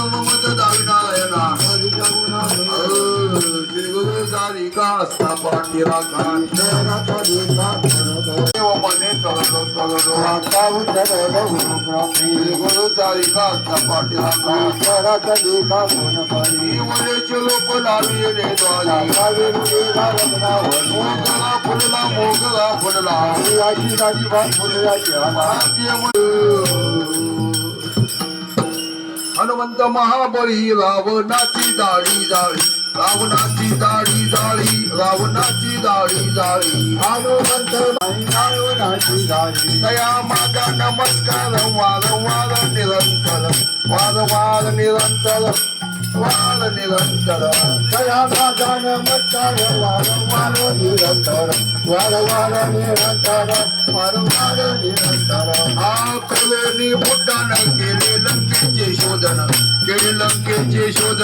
ममत दाविनायना श्री गुरु सारिका असता पाटीला खान देव मने तळलो श्री गुरु सारिका असता पाटीला खान वरेचे लोक लावी रे द्वारी मोगला फुलला हनुमंत महाबळी रावणाची दाढी जाळी रावणाची दाढी जाळी रावणाची दाढी जाळी हनुमंत रावणाची दाढी दया माझा नमस्कार वार वार निरंतर वार वार निरंतर वार निरंतर दया माझा नमस्कार वार वार निरंतर वार वार निरंतर वार वार निरंतर आकलेनी बुड्डान केले लंकेचे शोधन केले लंकेचे शोधन